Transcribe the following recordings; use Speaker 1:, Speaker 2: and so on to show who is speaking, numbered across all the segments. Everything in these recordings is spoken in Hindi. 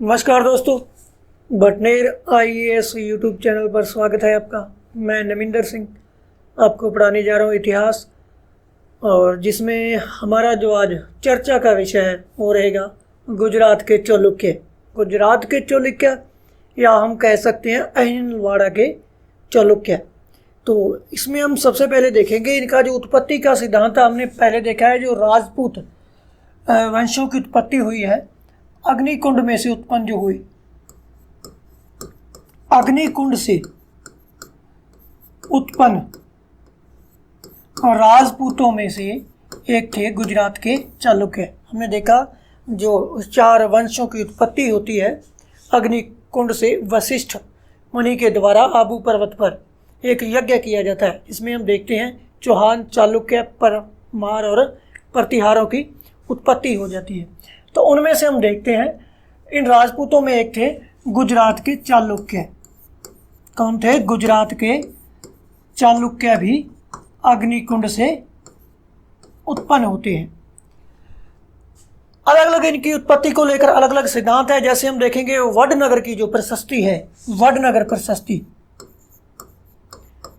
Speaker 1: नमस्कार दोस्तों, भटनेर आईएएस यूट्यूब चैनल पर स्वागत है आपका। मैं नमिंदर सिंह आपको पढ़ाने जा रहा हूँ इतिहास, और जिसमें हमारा जो आज चर्चा का विषय है वो रहेगा गुजरात के चालुक्य। गुजरात के चालुक्य या हम कह सकते हैं अहिलवाड़ा के चालुक्य। तो इसमें हम सबसे पहले देखेंगे इनका जो उत्पत्ति का सिद्धांत है। हमने पहले देखा है जो राजपूत वंशों की उत्पत्ति हुई है अग्निकुंड में से उत्पन्न जो हुई, अग्निकुंड से उत्पन्न और राजपूतों में से एक थे गुजरात के चालुक्य। हमने देखा जो 4 वंशों की उत्पत्ति होती है अग्निकुंड से, वशिष्ठ मुनि के द्वारा आबू पर्वत पर एक यज्ञ किया जाता है। इसमें हम देखते हैं चौहान, चालुक्य, परमार और प्रतिहारों की उत्पत्ति हो जाती है। तो उनमें से हम देखते हैं इन राजपूतों में एक थे गुजरात के चालुक्य। कौन थे? गुजरात के चालुक्य भी अग्निकुंड से उत्पन्न होते हैं। अलग अलग इनकी उत्पत्ति को लेकर अलग अलग सिद्धांत है। जैसे हम देखेंगे वडनगर की जो प्रशस्ति है, वडनगर प्रशस्ति,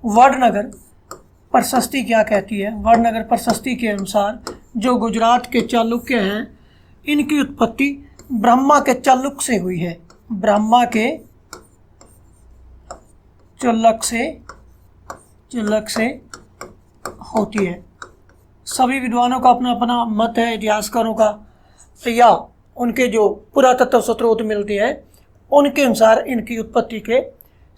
Speaker 1: वडनगर प्रशस्ति क्या कहती है? वडनगर प्रशस्ति के अनुसार जो गुजरात के चालुक्य हैं इनकी उत्पत्ति ब्रह्मा के चालुक से हुई है। ब्रह्मा के चालुक से होती है। सभी विद्वानों का अपना अपना मत है, इतिहासकारों का, या उनके जो पुरातत्व स्रोत मिलते हैं उनके अनुसार इनकी उत्पत्ति के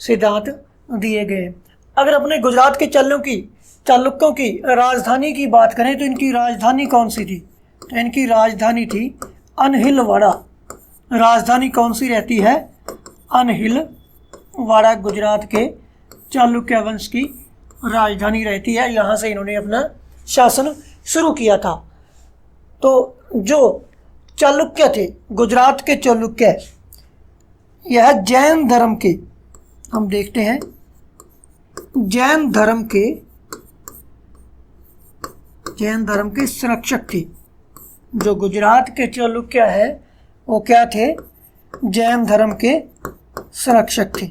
Speaker 1: सिद्धांत दिए गए। अगर अपने गुजरात के चालुक्यों की राजधानी की बात करें तो इनकी राजधानी कौन सी थी? तो इनकी राजधानी थी अनहिलवाड़ा। राजधानी कौन सी रहती है? अनहिलवाड़ा गुजरात के चालुक्य वंश की राजधानी रहती है। यहाँ से इन्होंने अपना शासन शुरू किया था। तो जो चालुक्य थे, गुजरात के चालुक्य, यह जैन धर्म के, हम देखते हैं जैन धर्म के संरक्षक थे। जो गुजरात के चालुक्य है वो क्या थे? जैन धर्म के संरक्षक थे।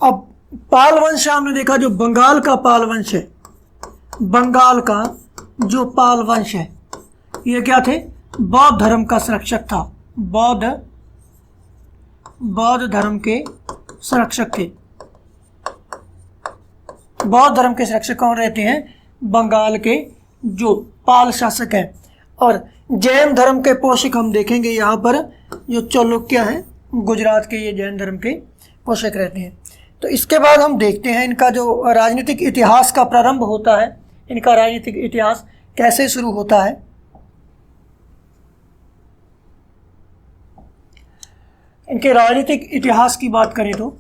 Speaker 1: अब पाल वंश हमने देखा, जो बंगाल का पाल वंश है, बंगाल का जो पाल वंश है ये क्या थे? बौद्ध धर्म का संरक्षक था। बौद्ध धर्म के संरक्षक थे। बौद्ध धर्म के संरक्षक कौन रहते हैं? बंगाल के जो पाल शासक हैं। और जैन धर्म के पोषक हम देखेंगे यहाँ पर जो चालुक्य हैं गुजरात के, ये जैन धर्म के पोषक रहते हैं। तो इसके बाद हम देखते हैं इनका जो राजनीतिक इतिहास का प्रारंभ होता है, इनका राजनीतिक इतिहास कैसे शुरू होता है। इनके राजनीतिक इतिहास की बात करें तो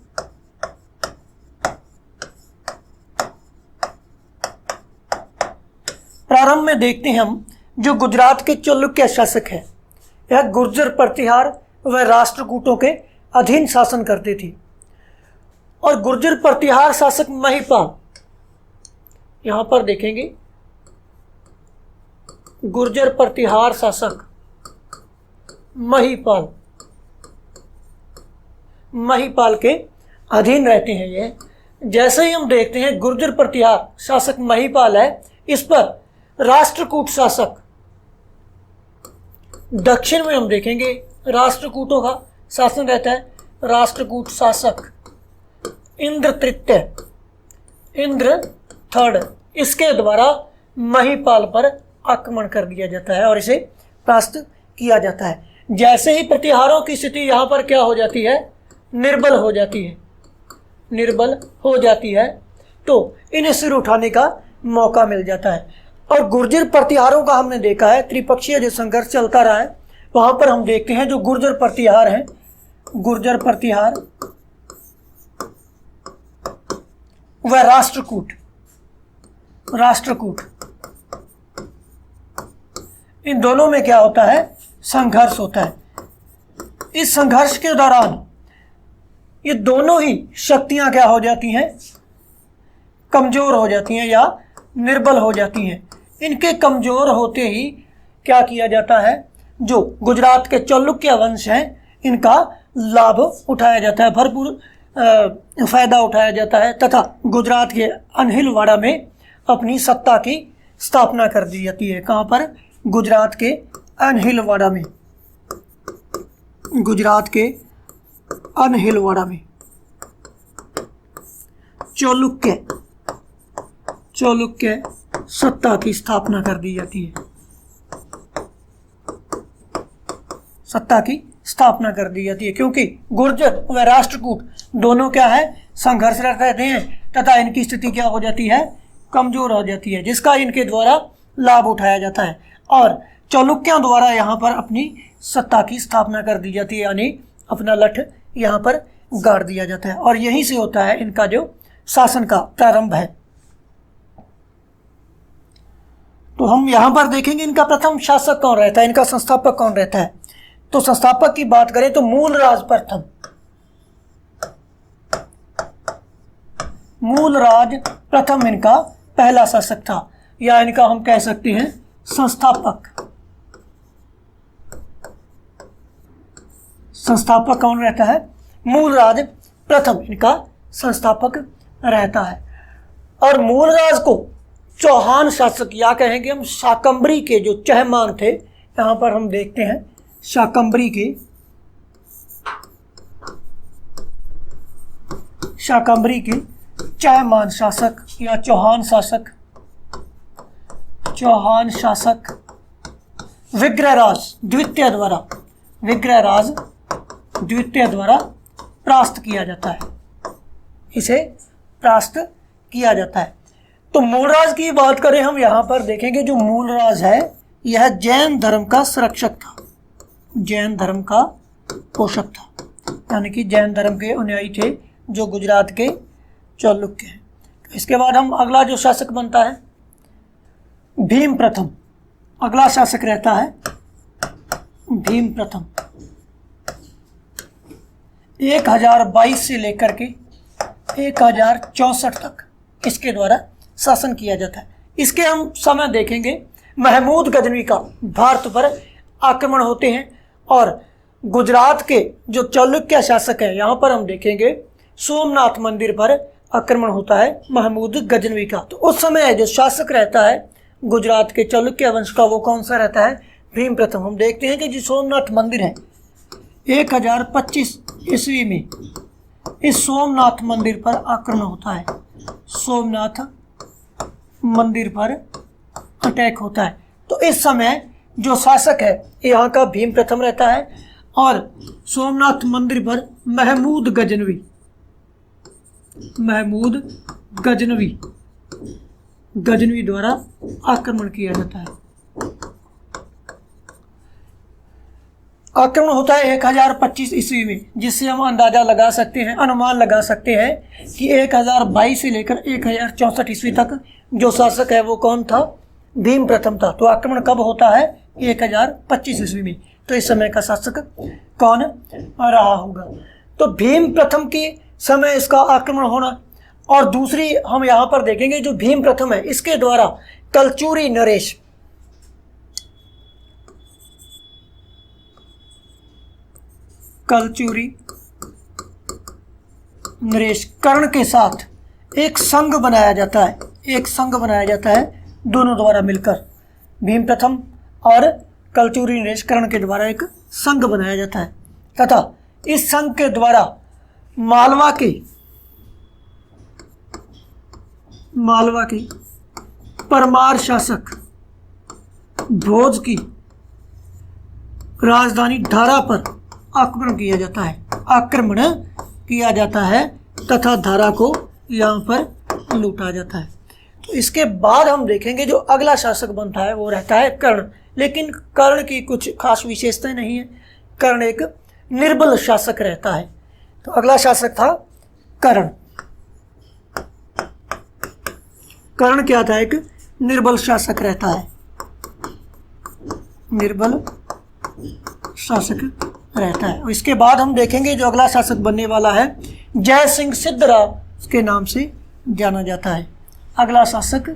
Speaker 1: प्रारंभ में देखते हैं हम जो गुजरात के चालुक्य शासक हैं यह गुर्जर प्रतिहार व राष्ट्रकूटों के अधीन शासन करते थे। और गुर्जर प्रतिहार शासक महिपाल, यहां पर देखेंगे गुर्जर प्रतिहार शासक महिपाल के अधीन रहते हैं ये। जैसे ही हम देखते हैं गुर्जर प्रतिहार शासक महिपाल है, इस पर राष्ट्रकूट शासक, दक्षिण में हम देखेंगे राष्ट्रकूटों का शासन रहता है। राष्ट्रकूट शासक इंद्र थर्ड, इसके द्वारा महिपाल पर आक्रमण कर दिया जाता है और इसे परास्त किया जाता है। जैसे ही प्रतिहारों की स्थिति यहाँ पर क्या हो जाती है? निर्बल हो जाती है, तो इन्हें सिर उठाने का मौका मिल जाता है। और गुर्जर प्रतिहारों का हमने देखा है त्रिपक्षीय जो संघर्ष चलता रहा है, वहां पर हम देखते हैं जो गुर्जर प्रतिहार हैं, गुर्जर प्रतिहार व राष्ट्रकूट, इन दोनों में क्या होता है? संघर्ष होता है। इस संघर्ष के दौरान ये दोनों ही शक्तियां क्या हो जाती हैं? कमजोर हो जाती हैं या निर्बल हो जाती हैं। इनके कमजोर होते ही क्या किया जाता है? जो गुजरात के चालुक्य वंश हैं इनका लाभ उठाया जाता है, भरपूर फायदा उठाया जाता है तथा गुजरात के अनहिलवाड़ा में अपनी सत्ता की स्थापना कर दी जाती है। कहाँ पर? गुजरात के अनहिलवाड़ा में, गुजरात के अनहिलवाड़ा में चालुक्य सत्ता की स्थापना कर दी जाती है, सत्ता की स्थापना कर दी जाती है, क्योंकि गुर्जर व राष्ट्रकूट दोनों क्या है? संघर्षरत रहते हैं तथा इनकी स्थिति क्या हो जाती है? कमजोर हो जाती है, जिसका इनके द्वारा लाभ उठाया जाता है और चालुक्यों द्वारा यहाँ पर अपनी सत्ता की स्थापना कर दी जाती है, यानी अपना लठ यहाँ पर गाड़ दिया जाता है और यहीं से होता है इनका जो शासन का प्रारंभ है। तो हम यहाँ पर देखेंगे इनका प्रथम शासक कौन रहता है, इनका संस्थापक कौन रहता है। तो संस्थापक की बात करें तो मूलराज प्रथम इनका पहला शासक था, या इनका हम कह सकते हैं संस्थापक। संस्थापक कौन रहता है? मूलराज प्रथम इनका संस्थापक रहता है। और मूलराज को चौहान शासक या कहेंगे हम शाकंभरी के जो चहमान थे, यहाँ पर हम देखते हैं शाकंभरी के चहमान शासक या चौहान शासक विग्रहराज द्वितीय द्वारा परास्त किया जाता है, इसे परास्त किया जाता है। तो मूलराज की बात करें हम यहाँ पर देखेंगे जो मूलराज है यह जैन धर्म का संरक्षक था, जैन धर्म का पोषक था, यानी कि जैन धर्म के अनुयायी थे जो गुजरात के चालुक्य हैं। इसके बाद हम अगला जो शासक बनता है भीम प्रथम, अगला शासक रहता है भीम प्रथम। 1022 से लेकर के 1064 तक इसके द्वारा शासन किया जाता है। इसके हम समय देखेंगे महमूद गजनवी का भारत पर आक्रमण होते हैं और गुजरात के जो चालुक्य शासक हैं यहाँ पर हम देखेंगे सोमनाथ मंदिर पर आक्रमण होता है महमूद गजनवी का। तो उस समय जो शासक रहता है गुजरात के चालुक्य वंश का वो कौन सा रहता है? भीम प्रथम। हम देखते हैं कि जो सोमनाथ मंदिर है 1025 ईस्वी में इस सोमनाथ मंदिर पर आक्रमण होता है, सोमनाथ मंदिर पर अटैक होता है। तो इस समय जो शासक है यहाँ का भीम प्रथम रहता है और सोमनाथ मंदिर पर महमूद गजनवी द्वारा आक्रमण किया जाता है। आक्रमण होता है 1025 ईस्वी में, जिससे हम अंदाजा लगा सकते हैं, अनुमान लगा सकते हैं कि 1022 से लेकर 1064 ईस्वी तक जो शासक है वो कौन था? भीम प्रथम था। तो आक्रमण कब होता है? 1025 ईस्वी में। तो इस समय का शासक कौन रहा होगा? तो भीम प्रथम के समय इसका आक्रमण होना। और दूसरी हम यहाँ पर देखेंगे जो भीम प्रथम है इसके द्वारा कलचूरी नरेश कर्ण के साथ एक संघ बनाया जाता है, दोनों द्वारा मिलकर भीम प्रथम और कलचूरी नरेश कर्ण के द्वारा एक संघ बनाया जाता है तथा इस संघ के द्वारा मालवा के परमार शासक भोज की राजधानी धारा पर आक्रमण किया जाता है तथा धारा को यहाँ पर लूटा जाता है। तो इसके बाद हम देखेंगे जो अगला शासक बनता है वो रहता है कर्ण। लेकिन कर्ण की कुछ खास विशेषताएं नहीं है, कर्ण एक निर्बल शासक रहता है। तो अगला शासक था कर्ण। कर्ण क्या था? एक निर्बल शासक रहता है, निर्बल शासक रहता है। इसके बाद हम देखेंगे जो अगला शासक बनने वाला है जय सिंह सिद्धराज के नाम से जाना जाता है। अगला शासक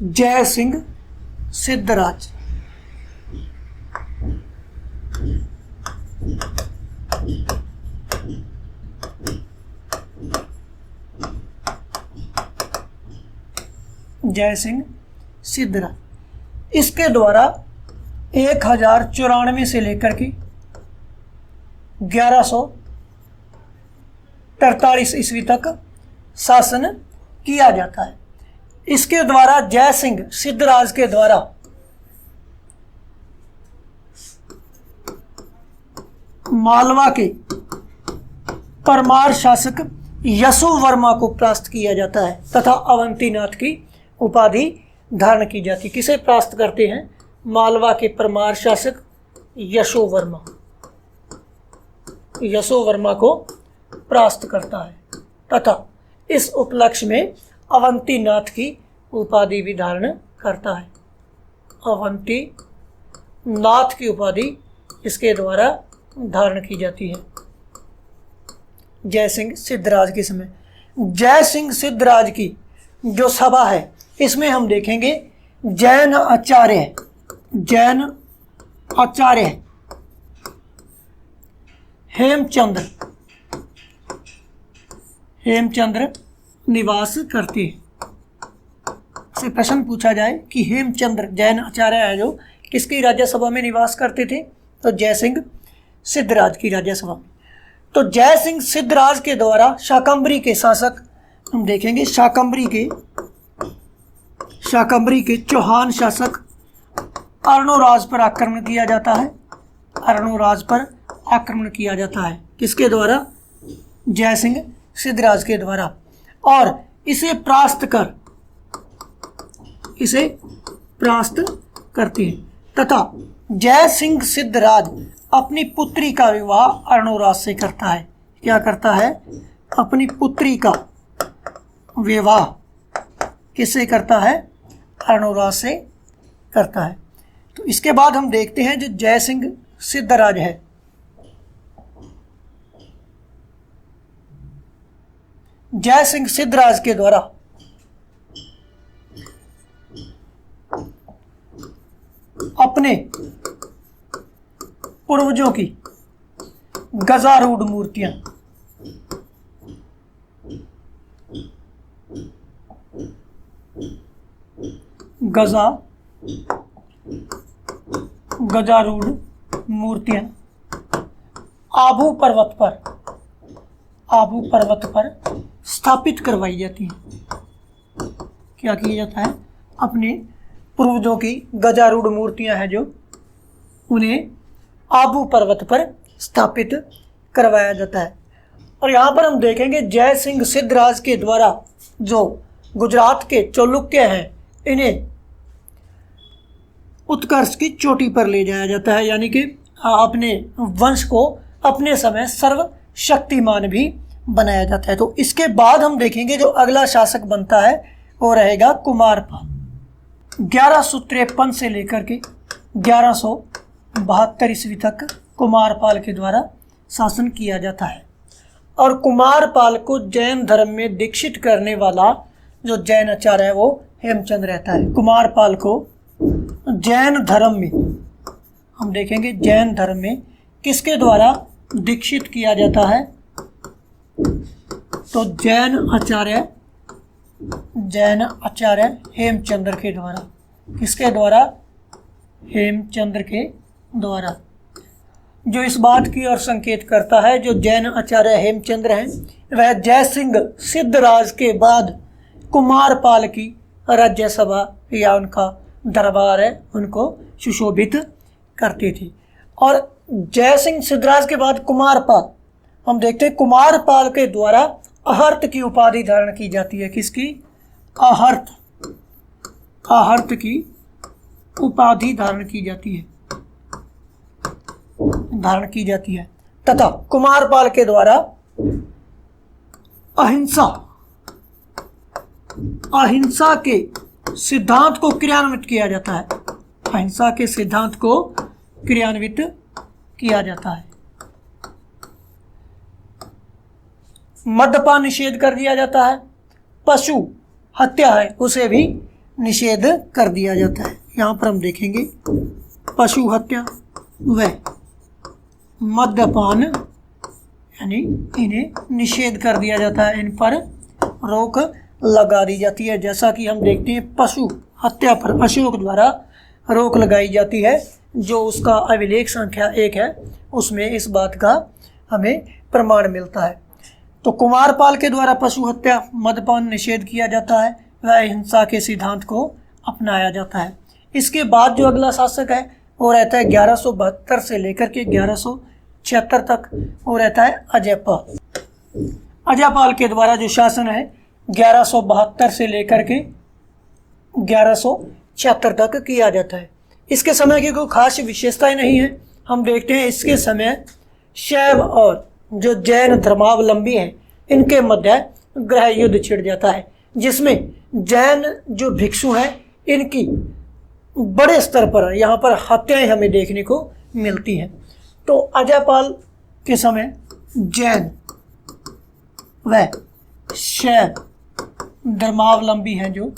Speaker 1: जय सिंह सिद्धराज। जयसिंह सिद्धराज। इसके द्वारा 1094 से लेकर के 1143 ईस्वी तक शासन किया जाता है। इसके द्वारा जयसिंह सिद्धराज के द्वारा मालवा के परमार शासक यशो वर्मा को परास्त किया जाता है तथा अवंतीनाथ की उपाधि धारण की जाती है। किसे परास्त करते हैं? मालवा के परमार शासक यशो वर्मा, यशो वर्मा को परास्त करता है तथा इस उपलक्ष्य में अवंतीनाथ की उपाधि भी धारण करता है। अवंतीनाथ की उपाधि इसके द्वारा धारण की जाती है जयसिंह सिद्धराज के समय। जयसिंह सिद्धराज की जो सभा है इसमें हम देखेंगे जैन आचार्य हेमचंद्र निवास करते हैं। से प्रश्न पूछा जाए कि हेमचंद्र जैन आचार्य है जो किसकी राज्यसभा में निवास करते थे? तो जयसिंह सिद्धराज की राज्यसभा में। तो जयसिंह सिद्धराज के द्वारा शाकंभरी के शासक हम देखेंगे, शाकंभरी के चौहान शासक अर्णोराज पर आक्रमण किया जाता है। अर्णोराज पर आक्रमण किया जाता है किसके द्वारा? जयसिंह सिद्धराज के द्वारा। और इसे परास्त करते हैं तथा जयसिंह सिद्धराज अपनी पुत्री का विवाह अर्णोराज से करता है। क्या करता है? अपनी पुत्री का विवाह किससे करता है? अर्णोराज से करता है। तो इसके बाद हम देखते हैं जो जयसिंह सिद्धराज है, जयसिंह सिद्धराज के द्वारा अपने पूर्वजों की गजारूढ़ मूर्तियां गजारूढ़ मूर्तियां आबू पर्वत पर स्थापित करवाई जाती हैं। क्या किया जाता है? अपने पूर्वजों की गजारूढ़ मूर्तियां हैं जो उन्हें आबू पर्वत पर स्थापित करवाया जाता है। और यहाँ पर हम देखेंगे जयसिंह सिद्धराज के द्वारा जो गुजरात के चालुक्य हैं इन्हें उत्कर्ष की चोटी पर ले जाया जाता है, यानी कि अपने वंश को अपने समय सर्वशक्तिमान भी बनाया जाता है। तो इसके बाद हम देखेंगे जो अगला शासक बनता है वो रहेगा कुमारपाल। 1153 से लेकर के 1172 ईस्वी तक कुमारपाल के द्वारा शासन किया जाता है। और कुमारपाल को जैन धर्म में दीक्षित करने वाला जो जैन आचार्य है वो हेमचंद रहता है। कुमारपाल को जैन धर्म में हम देखेंगे, जैन धर्म में किसके द्वारा दीक्षित किया जाता है? तो जैन आचार्य हेमचंद्र के द्वारा। किसके द्वारा? हेमचंद्र के द्वारा। जो इस बात की ओर संकेत करता है जो जैन आचार्य हेमचंद्र हैं वह जयसिंह सिद्धराज के बाद कुमारपाल की राज्यसभा या उनका दरबार है उनको सुशोभित करते थे। और जयसिंह सिद्धराज के बाद कुमारपाल हम देखते हैं कुमारपाल के द्वारा आहर्त की उपाधि धारण की जाती है। किसकी? आहर्त की उपाधि धारण की जाती है तथा कुमारपाल के द्वारा अहिंसा के सिद्धांत को क्रियान्वित किया जाता है। अहिंसा के सिद्धांत को क्रियान्वित किया जाता है। मद्यपान निषेध कर दिया जाता है। पशु हत्या है उसे भी निषेध कर दिया जाता है। यहाँ पर हम देखेंगे पशु हत्या व मद्यपान यानी इन्हें निषेध कर दिया जाता है, इन पर रोक लगा दी जाती है। जैसा कि हम देखते हैं पशु हत्या पर अशोक द्वारा रोक लगाई जाती है, जो उसका अभिलेख संख्या 1 है, उसमें इस बात का हमें प्रमाण मिलता है। तो कुमारपाल के द्वारा पशु हत्या, मद्यपान निषेध किया जाता है व अहिंसा के सिद्धांत को अपनाया जाता है। इसके बाद जो अगला शासक है वो रहता है 1172 से लेकर के 1176 तक, वो रहता है अजयपाल। अजयपाल के द्वारा जो शासन है 1172 से लेकर के 1176 तक किया जाता है। इसके समय की कोई खास विशेषताएं नहीं है। हम देखते हैं इसके समय शैव और जो जैन धर्मावलंबी हैं इनके मध्य गृह युद्ध छिड़ जाता है, जिसमें जैन जो भिक्षु हैं इनकी बड़े स्तर पर यहाँ पर हत्याएं हमें देखने को मिलती हैं। तो अजयपाल के समय जैन व शैव धर्मावलंबी हैं, जो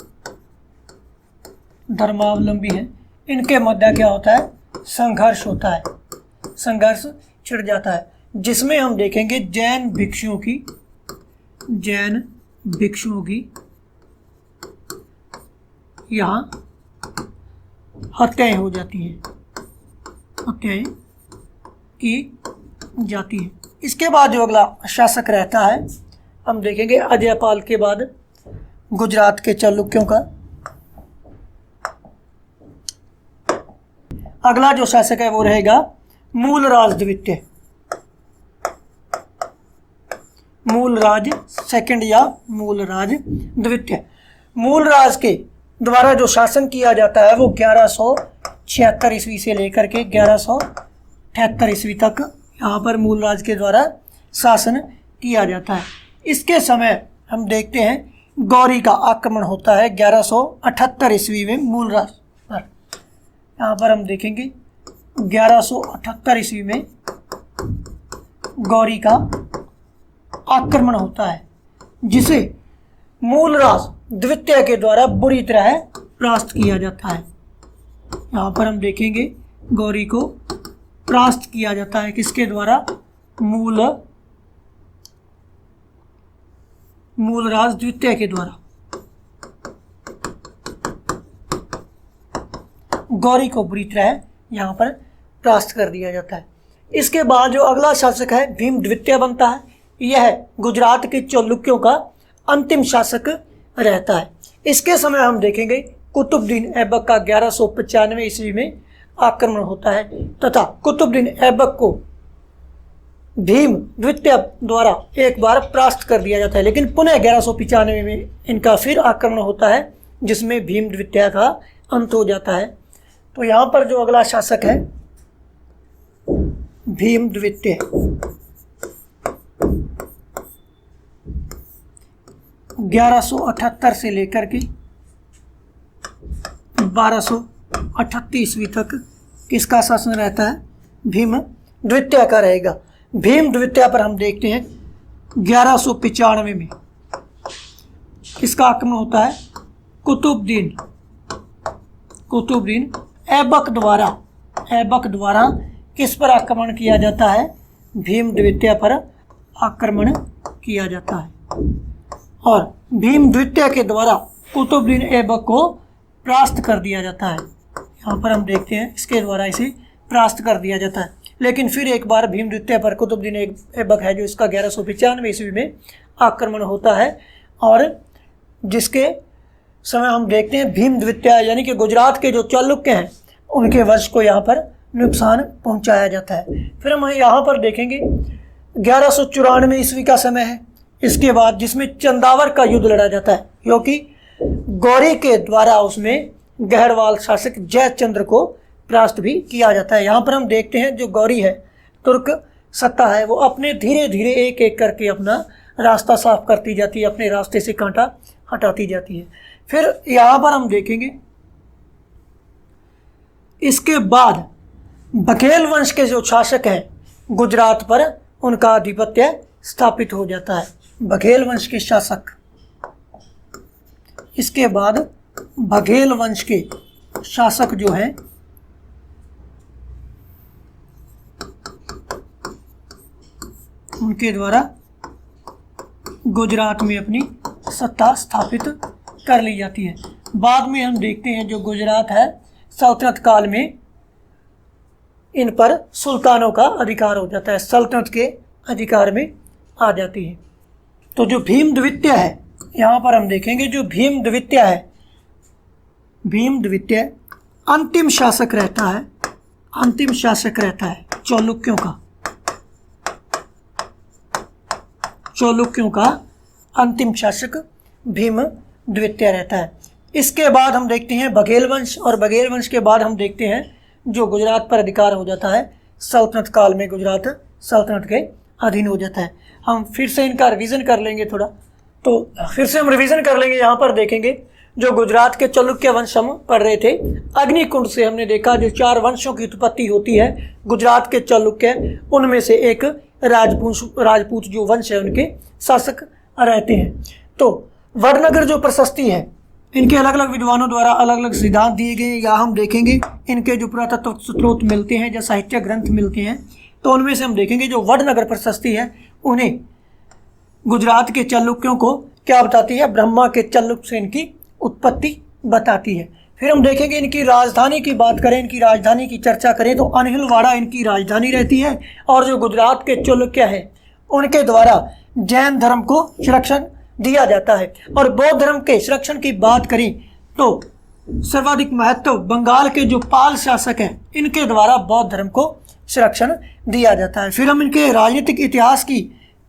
Speaker 1: धर्मावलंबी हैं, इनके मध्य क्या होता है, संघर्ष होता है, संघर्ष छिड़ जाता है, जिसमें हम देखेंगे जैन भिक्षुओं की यहाँ हत्याएं हो जाती हैं, हत्याएं की जाती हैं। इसके बाद जो अगला शासक रहता है हम देखेंगे अजयपाल के बाद गुजरात के चालुक्यों का। अगला जो शासक है वो रहेगा मूलराज द्वितीय, मूलराज सेकंड या मूलराज द्वितीय। मूलराज के द्वारा जो शासन किया जाता है वो 1176 ईस्वी से लेकर के 1178 ईस्वी तक यहाँ पर मूलराज के द्वारा शासन किया जाता है। इसके समय हम देखते हैं गौरी का आक्रमण होता है 1178 ईस्वी में मूलराज पर। यहाँ पर हम देखेंगे 1178 ईस्वी में गौरी का आक्रमण होता है, जिसे मूलराज द्वितीय के द्वारा बुरी तरह परास्त किया जाता है। यहाँ पर हम देखेंगे गौरी को परास्त किया जाता है, किसके द्वारा, मूलराज द्वितीय के द्वारा गौरी को बुरी तरह यहाँ पर परास्त कर दिया जाता है। इसके बाद जो अगला शासक है भीम द्वितीय बनता है। यह गुजरात के चालुक्यों का अंतिम शासक रहता है। इसके समय हम देखेंगे कुतुबुद्दीन ऐबक का 1195 ईस्वी में आक्रमण होता है तथा कुतुबुद्दीन ऐबक को भीम द्वितीय द्वारा एक बार परास्त कर दिया जाता है, लेकिन पुनः 1195 में इनका फिर आक्रमण होता है, जिसमें भीम द्वितीय का अंत हो जाता है। तो यहाँ पर जो अगला शासक है भीम द्वितीय, 1178 से लेकर के 1238 ईस्वी तक किसका शासन रहता है, भीम द्वितीय का रहेगा। भीम द्वितीय पर हम देखते हैं 1195 में किसका आक्रमण होता है, कुतुबुद्दीन ऐबक द्वारा किस पर आक्रमण किया जाता है, भीम द्वितीय पर आक्रमण किया जाता है और भीम द्वितीय के द्वारा कुतुबुद्दीन ऐबक को परास्त कर दिया जाता है। यहाँ पर हम देखते हैं इसके द्वारा इसे परास्त कर दिया जाता है, लेकिन फिर एक बार भीम द्वितीय पर कुतुबुद्दीन ऐबक है जो इसका 1195 ईस्वी में आक्रमण होता है और जिसके समय हम देखते हैं भीम द्वितीय यानी कि गुजरात के जो चालुक्य हैं उनके वंश को यहाँ पर नुकसान पहुँचाया जाता है। फिर हम यहाँ पर देखेंगे 1194 ईस्वी का समय है। इसके बाद जिसमें चंदावर का युद्ध लड़ा जाता है, क्योंकि गौरी के द्वारा उसमें गहरवाल शासक जयचंद्र को परास्त भी किया जाता है। यहाँ पर हम देखते हैं जो गौरी है, तुर्क सत्ता है, वो अपने धीरे धीरे एक एक करके अपना रास्ता साफ करती जाती है, अपने रास्ते से कांटा हटाती जाती है। फिर यहाँ पर हम देखेंगे इसके बाद बघेल वंश के जो शासक हैं गुजरात पर उनका आधिपत्य स्थापित हो जाता है, बघेल वंश के शासक। इसके बाद बघेल वंश के शासक जो हैं उनके द्वारा गुजरात में अपनी सत्ता स्थापित कर ली जाती है। बाद में हम देखते हैं जो गुजरात है सल्तनत काल में इन पर सुल्तानों का अधिकार हो जाता है, सल्तनत के अधिकार में आ जाती है। तो जो भीम द्वितीय है, यहाँ पर हम देखेंगे जो भीम द्वितीय है, भीम द्वितीय अंतिम शासक रहता है, अंतिम शासक रहता है चालुक्यों का, चालुक्यों का अंतिम शासक भीम द्वितीय रहता है। इसके बाद हम देखते हैं बघेल वंश, और बघेल वंश के बाद हम देखते हैं जो गुजरात पर अधिकार हो जाता है सल्तनत काल में, गुजरात सल्तनत के अधीन हो जाता है। हम फिर से इनका रिवीजन कर लेंगे थोड़ा, तो फिर से हम रिवीजन कर लेंगे। यहाँ पर देखेंगे जो गुजरात के चालुक्य वंश हम पढ़ रहे थे, अग्निकुंड से हमने देखा जो 4 वंशों की उत्पत्ति होती है गुजरात के चालुक्य, उनमें से एक राजपूत जो वंश है उनके शासक रहते हैं। तो वडनगर जो प्रशस्ति है, इनके अलग अलग विद्वानों द्वारा अलग अलग सिद्धांत दिए गए, या हम देखेंगे इनके जो पुरातत्व स्रोत मिलते हैं, जो साहित्य ग्रंथ मिलते हैं, तो उनमें से हम देखेंगे जो वडनगर प्रशस्ति है उन्हें गुजरात के चालुक्यों को क्या बताती है, ब्रह्मा के चालुक्य से इनकी उत्पत्ति बताती है। फिर हम देखेंगे इनकी राजधानी की बात करें, इनकी राजधानी की चर्चा करें तो अनहिलवाड़ा इनकी राजधानी रहती है। और जो गुजरात के चालुक्य है उनके द्वारा जैन धर्म को संरक्षण दिया जाता है। और बौद्ध धर्म के संरक्षण की बात करें तो सर्वाधिक महत्व बंगाल के जो पाल शासक हैं इनके द्वारा बौद्ध धर्म को संरक्षण दिया जाता है। फिर हम इनके राजनीतिक इतिहास की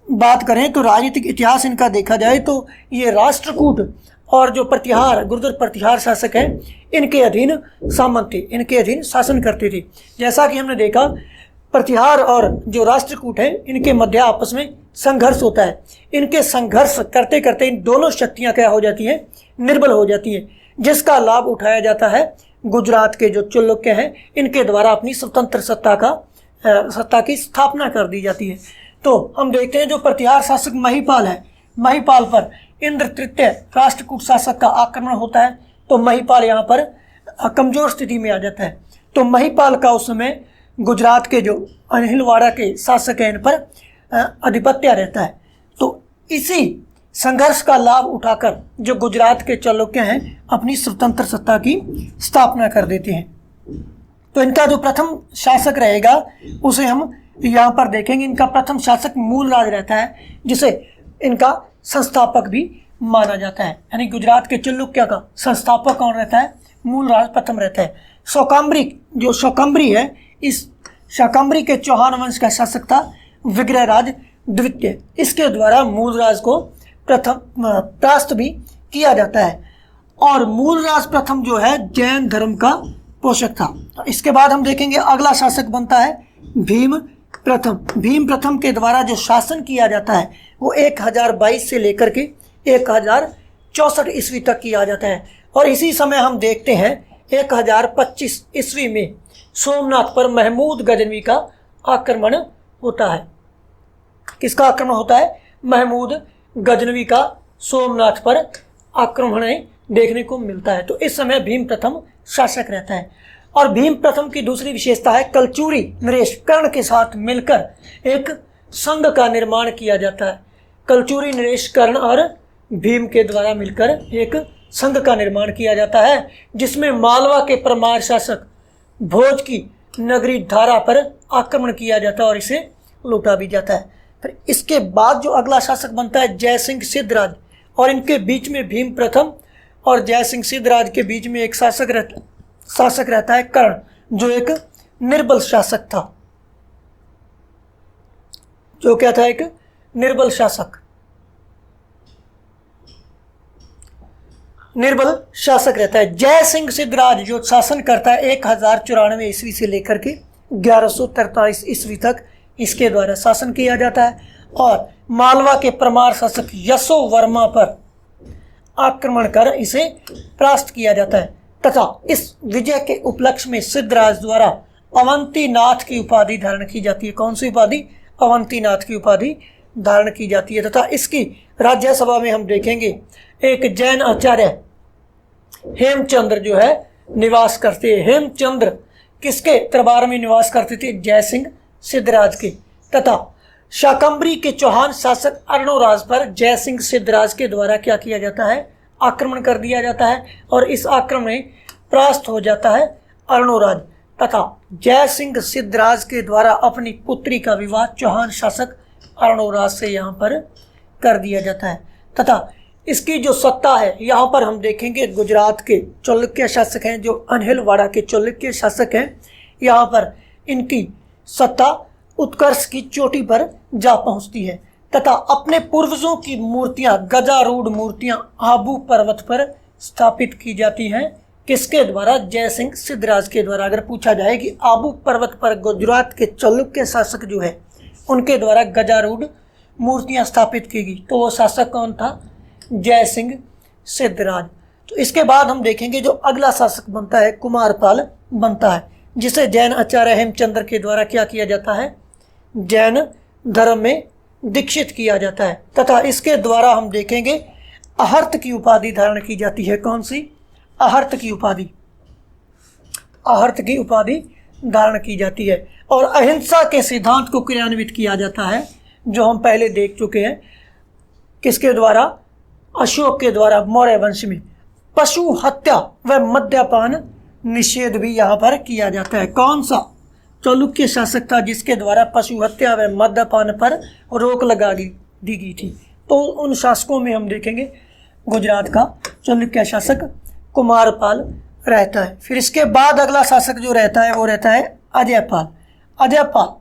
Speaker 1: बात करें तो राजनीतिक इतिहास इनका देखा जाए तो ये राष्ट्रकूट और जो प्रतिहार गुर्जर प्रतिहार शासक हैं इनके अधीन सामंत थे, इनके अधीन शासन करते थे। जैसा कि हमने देखा प्रतिहार और जो राष्ट्रकूट है इनके मध्य आपस में संघर्ष होता है। इनके संघर्ष करते करते इन दोनों शक्तियां क्या हो जाती हैं, निर्बल हो जाती हैं, जिसका लाभ उठाया जाता है गुजरात के जो चालुक्य हैं इनके द्वारा अपनी स्वतंत्र सत्ता की स्थापना कर दी जाती है। तो हम देखते हैं जो प्रतिहार शासक महिपाल है, महिपाल पर इंद्र तृतीय राष्ट्रकूट शासक का आक्रमण होता है, तो महिपाल यहाँ पर कमजोर स्थिति में आ जाता है। तो महिपाल का उस समय गुजरात के जो अनहिलवाड़ा के शासक हैं इन पर आधिपत्य रहता है। तो इसी संघर्ष का लाभ उठाकर जो गुजरात के चालुक्य हैं अपनी स्वतंत्र सत्ता की स्थापना कर देते हैं। तो इनका जो प्रथम शासक रहेगा उसे हम यहाँ पर देखेंगे। इनका प्रथम शासक मूलराज रहता है, जिसे इनका संस्थापक भी माना जाता है। यानी गुजरात के चालुक्य का संस्थापक कौन रहता है, मूलराज प्रथम रहता है। शौकम्बरी है, इस शाकंभरी के चौहान वंश का शासक था विग्रहराज द्वितीय। इसके द्वारा मूलराज को प्रथम परास्त भी किया जाता है। और मूलराज प्रथम जो है जैन धर्म का पोषक था। तो इसके बाद हम देखेंगे अगला शासक बनता है भीम प्रथम। भीम प्रथम के द्वारा जो शासन किया जाता है वो 1022 से लेकर के 1064 ईस्वी तक किया जाता है। और इसी समय हम देखते हैं 1025 ईस्वी में सोमनाथ पर महमूद गजनवी का आक्रमण होता है। किसका आक्रमण होता है, महमूद गजनवी का सोमनाथ पर आक्रमण देखने को मिलता है। तो इस समय भीम प्रथम शासक रहता है। और भीम प्रथम की दूसरी विशेषता है कलचूरी नरेश कर्ण के साथ मिलकर एक संघ का निर्माण किया जाता है। कलचूरी नरेश कर्ण और भीम के द्वारा मिलकर एक संघ का निर्माण किया जाता है, जिसमें मालवा के परमार शासक भोज की नगरी धारा पर आक्रमण किया जाता है और इसे लूटा भी जाता है। फिर इसके बाद जो अगला शासक बनता है जयसिंह सिद्धराज, और इनके बीच में भीम प्रथम और जयसिंह सिद्धराज के बीच में एक शासक रहता है कर्ण, जो एक निर्बल शासक था। जो क्या था, एक निर्बल शासक रहता है। जयसिंह सिद्धराज जो शासन करता है 1094 ईस्वी से लेकर के 1143 ईस्वी तक इसके द्वारा शासन किया जाता है। और मालवा के परमार शासक यशो वर्मा पर आक्रमण कर इसे परास्त किया जाता है तथा इस विजय के उपलक्ष्य में सिद्धराज द्वारा अवंतीनाथ की उपाधि धारण की जाती है। कौन सी उपाधि, अवंतीनाथ की उपाधि धारण की जाती है। तथा इसकी राज्यसभा में हम देखेंगे एक जैन आचार्य हेमचंद्र जो है निवास करते हैं। हेमचंद्र किसके दरबार में निवास करते थे, जयसिंह सिद्धराज के। तथा शाकंभरी के चौहान शासक अर्णोराज पर जयसिंह सिद्धराज के द्वारा क्या किया जाता है, आक्रमण कर दिया जाता है और इस आक्रमण में परास्त हो जाता है अर्णोराज तथा जयसिंह सिद्धराज के द्वारा अपनी पुत्री का विवाह चौहान शासक अर्णोराज से यहाँ पर कर दिया जाता है तथा इसकी जो सत्ता है यहाँ पर हम देखेंगे गुजरात के चालुक्य शासक हैं, जो अनहिलवाड़ा के चालुक्य शासक हैं, यहाँ पर इनकी सत्ता उत्कर्ष की चोटी पर जा पहुँचती है तथा अपने पूर्वजों की मूर्तियाँ, गजारूढ़ मूर्तियाँ आबू पर्वत पर स्थापित की जाती हैं। किसके द्वारा? जयसिंह सिद्धराज के द्वारा। अगर पूछा जाए कि आबू पर्वत पर गुजरात के चालुक्य शासक जो है उनके द्वारा गजारूढ़ मूर्तियाँ स्थापित की गई, तो वो शासक कौन था? जयसिंह सिद्धराज। तो इसके बाद हम देखेंगे जो अगला शासक बनता है कुमारपाल बनता है, जिसे जैन आचार्य हेमचंद्र के द्वारा क्या किया जाता है? जैन धर्म में दीक्षित किया जाता है तथा इसके द्वारा हम देखेंगे अहर्त की उपाधि धारण की जाती है। कौन सी? अहर्त की उपाधि, अहर्त की उपाधि धारण की जाती है और अहिंसा के सिद्धांत को क्रियान्वित किया जाता है, जो हम पहले देख चुके हैं। किसके द्वारा? अशोक के द्वारा मौर्य वंश में। पशु हत्या व मद्यपान निषेध भी यहाँ पर किया जाता है। कौन सा चालुक्य शासक था जिसके द्वारा पशु हत्या व मद्यपान पर रोक लगा दी गई थी? तो उन शासकों में हम देखेंगे गुजरात का चालुक्य शासक कुमारपाल रहता है। फिर इसके बाद अगला शासक जो रहता है वो रहता है अजयपाल। अजयपाल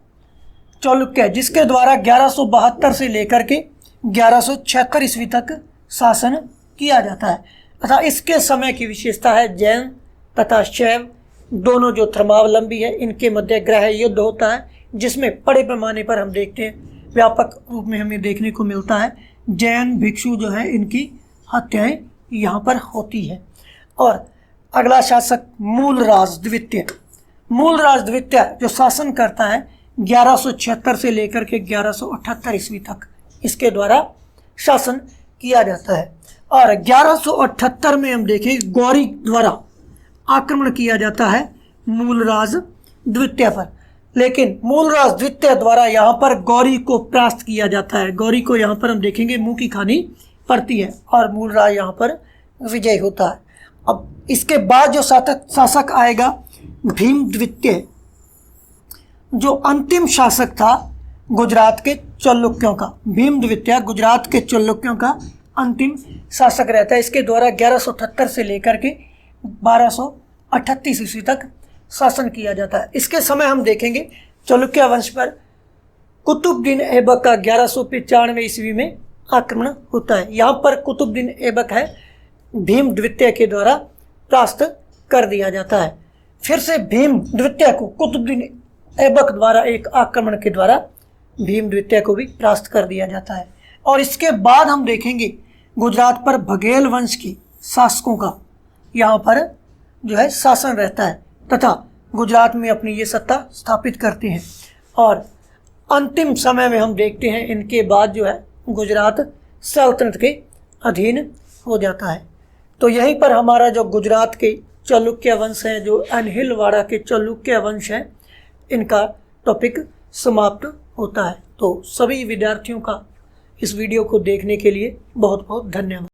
Speaker 1: चालुक्य, जिसके द्वारा 1172 से लेकर के 1176 ईस्वी तक शासन किया जाता है तथा इसके समय की विशेषता है जैन तथा शैव दोनों जो धर्मावलंबी है इनके मध्य ग्रह युद्ध होता है, जिसमें बड़े पैमाने पर हम देखते हैं व्यापक रूप में हमें देखने को मिलता है जैन भिक्षु जो है इनकी हत्याएं यहाँ पर होती है। और अगला शासक मूलराज द्वितीय। मूलराज द्वितीय जो शासन करता है 1176 से लेकर के 1178 ईस्वी तक, इसके द्वारा शासन किया जाता है। और 1178 में हम देखें गौरी द्वारा आक्रमण किया जाता है मूलराज द्वितीय पर, लेकिन मूलराज द्वितीय द्वारा यहाँ पर गौरी को परास्त किया जाता है। गौरी को यहाँ पर हम देखेंगे मुंह की खानी पड़ती है और मूलराज यहाँ पर विजय होता है। अब इसके बाद जो शासक आएगा भीम द्वितीय, जो अंतिम शासक था गुजरात के चालुक्यों का। भीम द्वितीय गुजरात के चालुक्यों का अंतिम शासक रहता है। इसके द्वारा 1178 से लेकर के 1238 ईस्वी तक शासन किया जाता है। इसके समय हम देखेंगे चालुक्य वंश पर कुतुबुद्दीन ऐबक का 1195 ईस्वी में आक्रमण होता है। यहाँ पर कुतुबुद्दीन ऐबक है भीम द्वितीय के द्वारा परास्त कर दिया जाता है। फिर से भीम द्वितीय को कुतुबुद्दीन ऐबक द्वारा एक आक्रमण के द्वारा भीम द्वितीय को भी परास्त कर दिया जाता है। और इसके बाद हम देखेंगे गुजरात पर बघेल वंश के शासकों का यहाँ पर जो है शासन रहता है तथा गुजरात में अपनी ये सत्ता स्थापित करते हैं। और अंतिम समय में हम देखते हैं इनके बाद जो है गुजरात सल्तनत के अधीन हो जाता है। तो यहीं पर हमारा जो गुजरात के चालुक्य वंश है, जो अनहिलवाड़ा के चालुक्य वंश है, इनका टॉपिक समाप्त होता है। तो सभी विद्यार्थियों का इस वीडियो को देखने के लिए बहुत बहुत धन्यवाद।